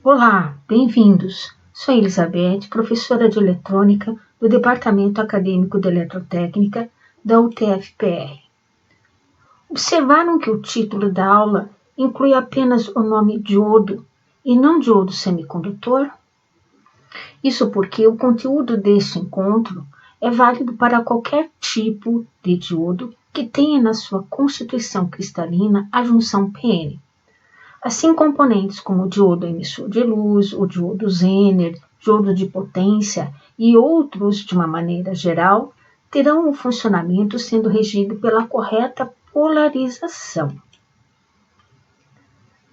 Olá, bem-vindos. Sou Elizabeth, professora de eletrônica do Departamento Acadêmico de Eletrotécnica da UTF-PR. Observaram que o título da aula inclui apenas o nome diodo e não diodo semicondutor? Isso porque o conteúdo deste encontro é válido para qualquer tipo de diodo que tenha na sua constituição cristalina a junção PN. Assim, componentes como o diodo emissor de luz, o diodo Zener, diodo de potência e outros, de uma maneira geral, terão o funcionamento sendo regido pela correta polarização.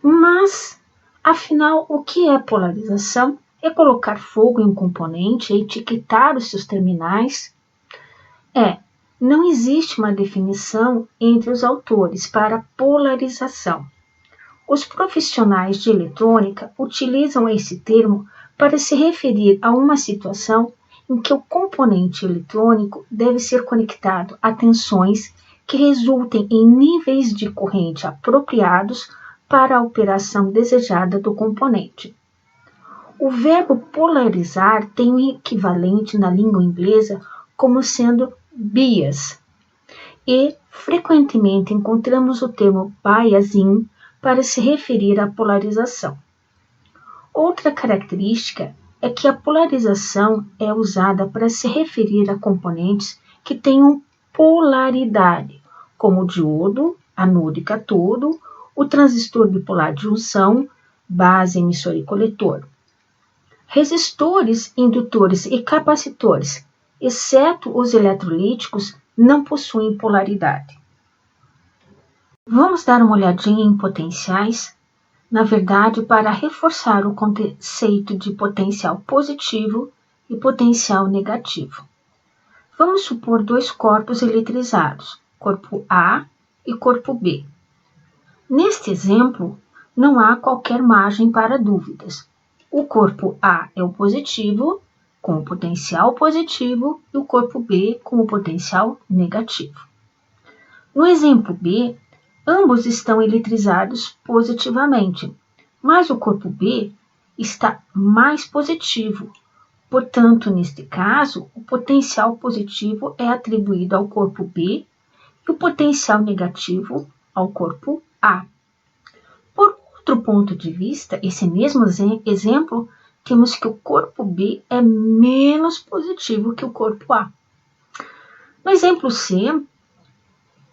Mas, afinal, o que é polarização? É colocar fogo em um componente e etiquetar os seus terminais? Não existe uma definição entre os autores para polarização. Os profissionais de eletrônica utilizam esse termo para se referir a uma situação em que o componente eletrônico deve ser conectado a tensões que resultem em níveis de corrente apropriados para a operação desejada do componente. O verbo polarizar tem um equivalente na língua inglesa como sendo bias, e frequentemente encontramos o termo biasing para se referir à polarização. Outra característica é que a polarização é usada para se referir a componentes que tenham polaridade, como o diodo, anodo e catodo, o transistor bipolar de junção, base, emissor e coletor. Resistores, indutores e capacitores, exceto os eletrolíticos, não possuem polaridade. Vamos dar uma olhadinha em potenciais, na verdade, para reforçar o conceito de potencial positivo e potencial negativo. Vamos supor dois corpos eletrizados, corpo A e corpo B. Neste exemplo, não há qualquer margem para dúvidas. O corpo A é o positivo, com o potencial positivo, e o corpo B com o potencial negativo. No exemplo B, ambos estão eletrizados positivamente, mas o corpo B está mais positivo. Portanto, neste caso, o potencial positivo é atribuído ao corpo B e o potencial negativo ao corpo A. Por outro ponto de vista, esse mesmo exemplo, temos que o corpo B é menos positivo que o corpo A. No exemplo C,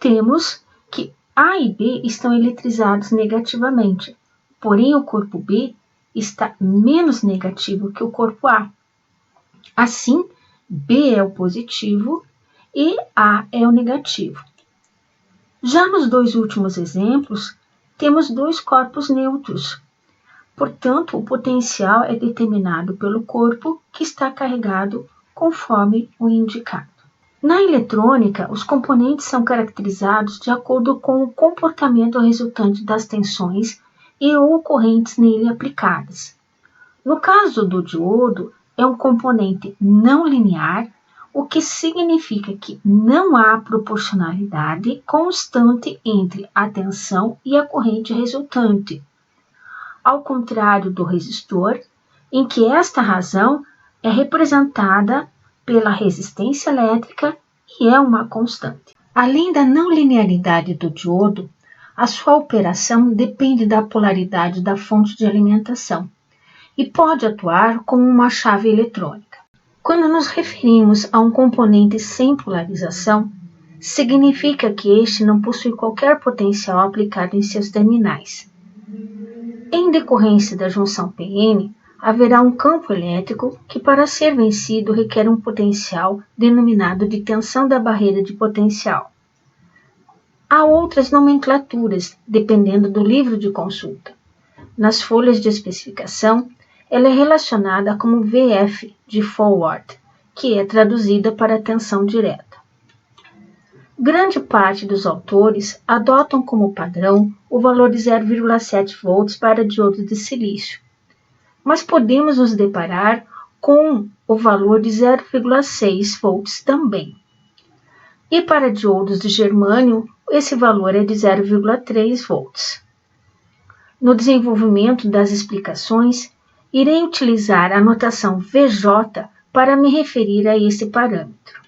temos que A e B estão eletrizados negativamente, porém o corpo B está menos negativo que o corpo A. Assim, B é o positivo e A é o negativo. Já nos dois últimos exemplos, temos dois corpos neutros. Portanto, o potencial é determinado pelo corpo que está carregado conforme o indicado. Na eletrônica, os componentes são caracterizados de acordo com o comportamento resultante das tensões e ou correntes nele aplicadas. No caso do diodo, é um componente não linear, o que significa que não há proporcionalidade constante entre a tensão e a corrente resultante, ao contrário do resistor, em que esta razão é representada pela resistência elétrica e é uma constante. Além da não linearidade do diodo, a sua operação depende da polaridade da fonte de alimentação e pode atuar como uma chave eletrônica. Quando nos referimos a um componente sem polarização, significa que este não possui qualquer potencial aplicado em seus terminais. Em decorrência da junção PN, haverá um campo elétrico que, para ser vencido, requer um potencial denominado de tensão da barreira de potencial. Há outras nomenclaturas, dependendo do livro de consulta. Nas folhas de especificação, ela é relacionada como VF de forward, que é traduzida para tensão direta. Grande parte dos autores adotam como padrão o valor de 0,7 volts para diodo de silício, mas podemos nos deparar com o valor de 0,6 volts também. E para diodos de germânio, esse valor é de 0,3 volts. No desenvolvimento das explicações, Irei utilizar a notação VJ para me referir a esse parâmetro.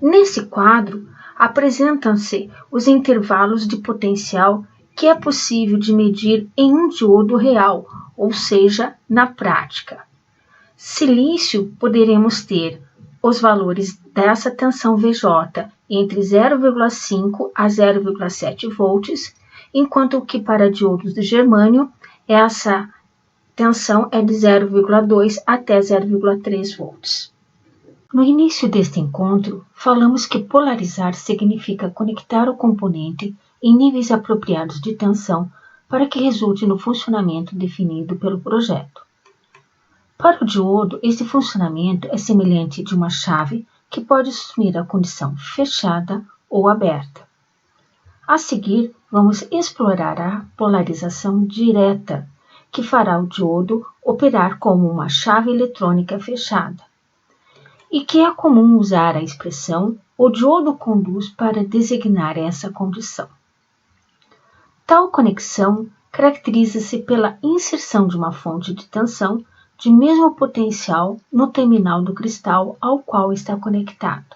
Nesse quadro, apresentam-se os intervalos de potencial que é possível de medir em um diodo real, ou seja, na prática. Silício poderemos ter os valores dessa tensão VJ entre 0,5 a 0,7 volts, enquanto que para diodos de germânio essa tensão é de 0,2 até 0,3 volts. No início deste encontro, falamos que polarizar significa conectar o componente em níveis apropriados de tensão para que resulte no funcionamento definido pelo projeto. Para o diodo, esse funcionamento é semelhante de uma chave que pode assumir a condição fechada ou aberta. A seguir, vamos explorar a polarização direta, que fará o diodo operar como uma chave eletrônica fechada, e que é comum usar a expressão o diodo conduz para designar essa condição. Tal conexão caracteriza-se pela inserção de uma fonte de tensão de mesmo potencial no terminal do cristal ao qual está conectado.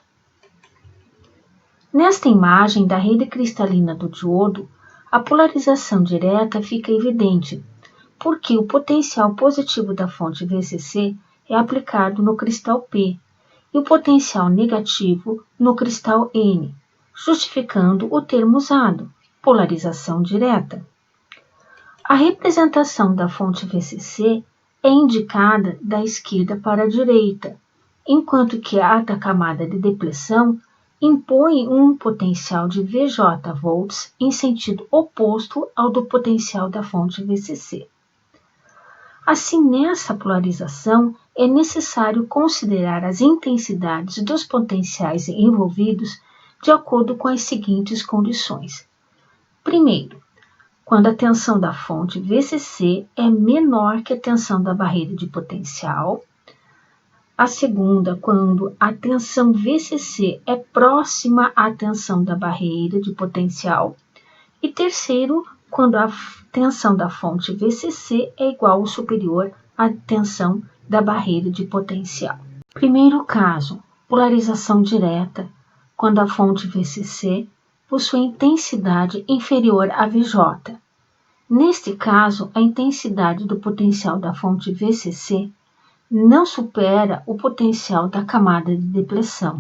Nesta imagem da rede cristalina do diodo, a polarização direta fica evidente, porque o potencial positivo da fonte VCC é aplicado no cristal P e o potencial negativo no cristal N, justificando o termo usado, polarização direta. A representação da fonte VCC é indicada da esquerda para a direita, enquanto que a da camada de depleção impõe um potencial de VJ volts em sentido oposto ao do potencial da fonte VCC. Assim, nessa polarização, é necessário considerar as intensidades dos potenciais envolvidos de acordo com as seguintes condições. Primeiro, quando a tensão da fonte VCC é menor que a tensão da barreira de potencial. A segunda, quando a tensão VCC é próxima à tensão da barreira de potencial. E terceiro, quando a tensão da fonte VCC é igual ou superior à tensão da barreira de potencial. Primeiro caso, polarização direta, quando a fonte VCC possui intensidade inferior a VJ. Neste caso, a intensidade do potencial da fonte VCC não supera o potencial da camada de depleção.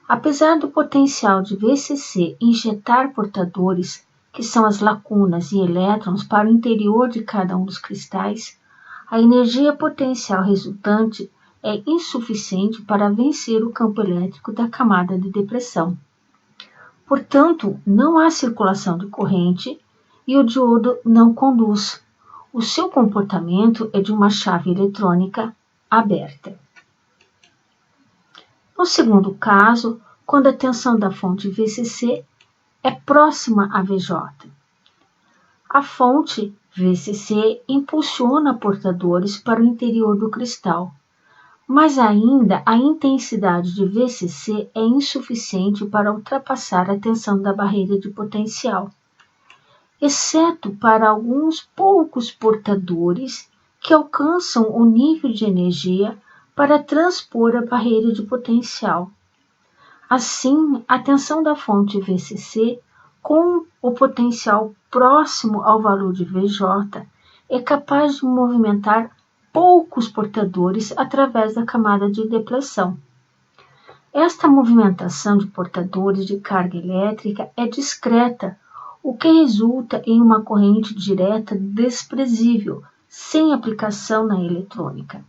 Apesar do potencial de VCC injetar portadores, que são as lacunas e elétrons, para o interior de cada um dos cristais, a energia potencial resultante é insuficiente para vencer o campo elétrico da camada de depressão. Portanto, não há circulação de corrente e o diodo não conduz. O seu comportamento é de uma chave eletrônica aberta. No segundo caso, quando a tensão da fonte VCC é próxima a VJ. A fonte VCC impulsiona portadores para o interior do cristal, mas ainda a intensidade de VCC é insuficiente para ultrapassar a tensão da barreira de potencial, exceto para alguns poucos portadores que alcançam o nível de energia para transpor a barreira de potencial. Assim, a tensão da fonte VCC, com o potencial próximo ao valor de VJ, é capaz de movimentar poucos portadores através da camada de depleção. Esta movimentação de portadores de carga elétrica é discreta, o que resulta em uma corrente direta desprezível, sem aplicação na eletrônica.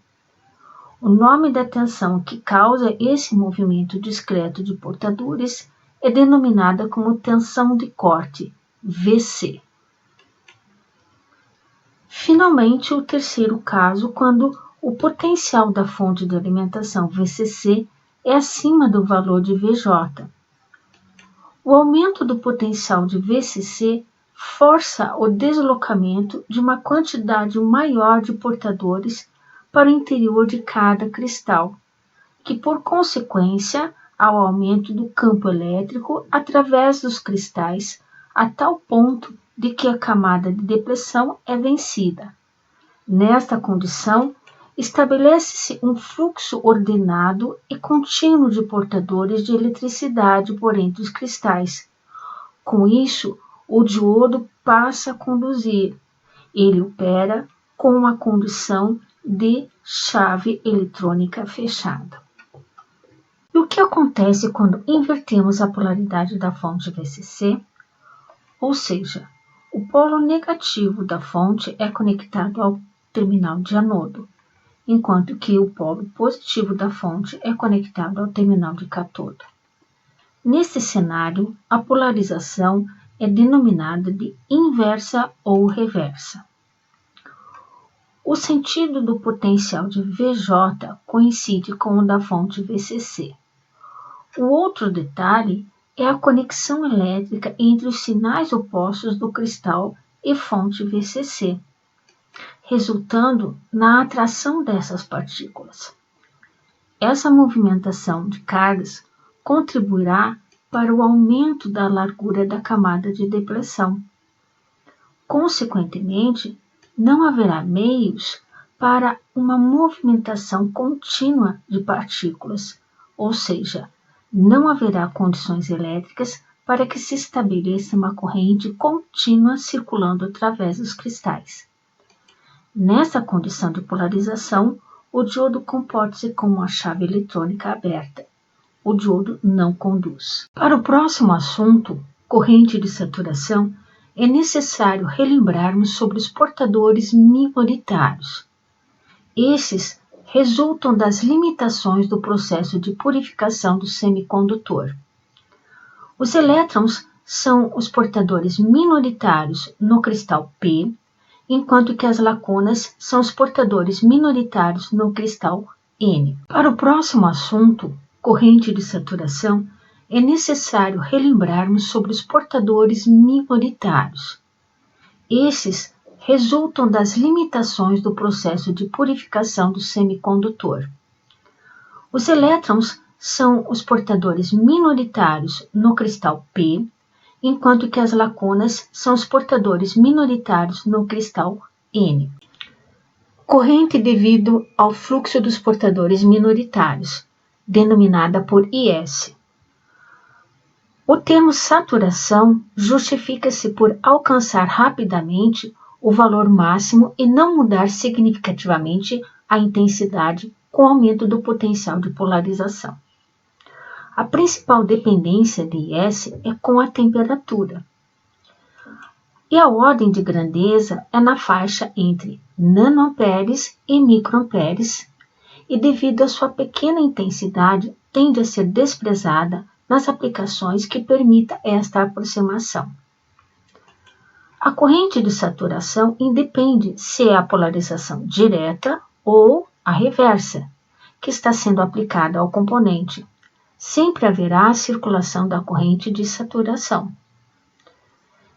O nome da tensão que causa esse movimento discreto de portadores é denominada como tensão de corte, VC. Finalmente, o terceiro caso, quando o potencial da fonte de alimentação VCC é acima do valor de VJ. O aumento do potencial de VCC força o deslocamento de uma quantidade maior de portadores para o interior de cada cristal, que por consequência, ao aumento do campo elétrico através dos cristais, a tal ponto de que a camada de depressão é vencida. Nesta condição, estabelece-se um fluxo ordenado e contínuo de portadores de eletricidade por entre os cristais. Com isso, o diodo passa a conduzir. Ele opera com uma condição de chave eletrônica fechada. E o que acontece quando invertemos a polaridade da fonte VCC? Ou seja, o polo negativo da fonte é conectado ao terminal de anodo, enquanto que o polo positivo da fonte é conectado ao terminal de cátodo. Nesse cenário, a polarização é denominada de inversa ou reversa. O sentido do potencial de VJ coincide com o da fonte VCC. O outro detalhe é a conexão elétrica entre os sinais opostos do cristal e fonte VCC, resultando na atração dessas partículas. Essa movimentação de cargas contribuirá para o aumento da largura da camada de depressão. Consequentemente, não haverá meios para uma movimentação contínua de partículas, ou seja, não haverá condições elétricas para que se estabeleça uma corrente contínua circulando através dos cristais. Nessa condição de polarização, o diodo comporta-se como uma chave eletrônica aberta. O diodo não conduz. Para o próximo assunto, corrente de saturação, é necessário relembrarmos sobre os portadores minoritários. Esses resultam das limitações do processo de purificação do semicondutor. Os elétrons são os portadores minoritários no cristal P, enquanto que as lacunas são os portadores minoritários no cristal N. Para o próximo assunto, corrente de saturação, é necessário relembrarmos sobre os portadores minoritários. Esses resultam das limitações do processo de purificação do semicondutor. Os elétrons são os portadores minoritários no cristal P, enquanto que as lacunas são os portadores minoritários no cristal N. Corrente devido ao fluxo dos portadores minoritários, denominada por IS. O termo saturação justifica-se por alcançar rapidamente o valor máximo e não mudar significativamente a intensidade com o aumento do potencial de polarização. A principal dependência de IS é com a temperatura. E a ordem de grandeza é na faixa entre nanoamperes e microamperes, e devido à sua pequena intensidade, tende a ser desprezada nas aplicações que permita esta aproximação. A corrente de saturação independe se é a polarização direta ou a reversa, que está sendo aplicada ao componente. Sempre haverá a circulação da corrente de saturação.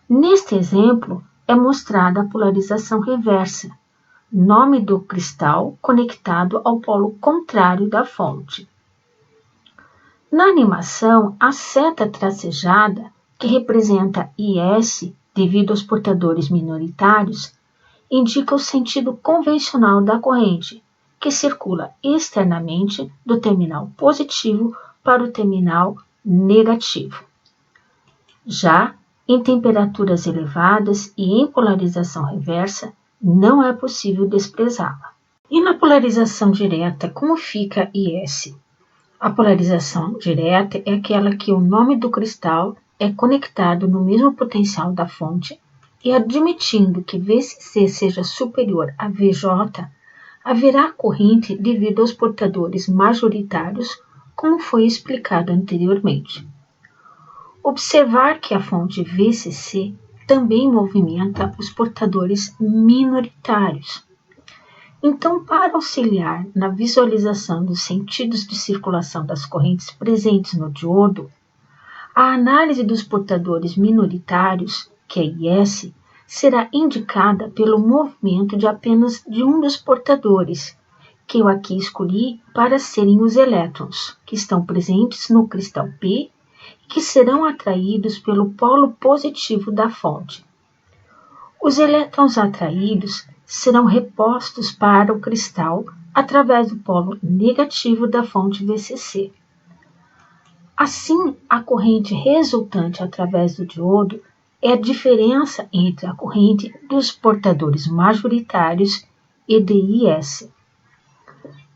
Neste exemplo, é mostrada a polarização reversa, nome do cristal conectado ao polo contrário da fonte. Na animação, a seta tracejada, que representa IS devido aos portadores minoritários, indica o sentido convencional da corrente, que circula externamente do terminal positivo para o terminal negativo. Já em temperaturas elevadas e em polarização reversa, não é possível desprezá-la. E na polarização direta, como fica IS? A polarização direta é aquela que o nome do cristal é conectado no mesmo potencial da fonte e, admitindo que VCC seja superior a VJ, haverá corrente devido aos portadores majoritários, como foi explicado anteriormente. Observar que a fonte VCC também movimenta os portadores minoritários. Então, para auxiliar na visualização dos sentidos de circulação das correntes presentes no diodo, a análise dos portadores minoritários, que é IS, será indicada pelo movimento de apenas de um dos portadores, que eu aqui escolhi para serem os elétrons, que estão presentes no cristal P e que serão atraídos pelo polo positivo da fonte. Os elétrons atraídos serão repostos para o cristal através do polo negativo da fonte VCC. Assim, a corrente resultante através do diodo é a diferença entre a corrente dos portadores majoritários e de IS.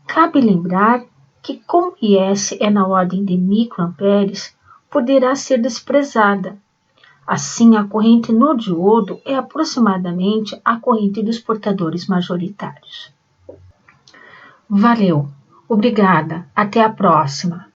Cabe lembrar que, como IS é na ordem de microamperes, poderá ser desprezada. Assim, a corrente no diodo é aproximadamente a corrente dos portadores majoritários. Valeu! Obrigada! Até a próxima!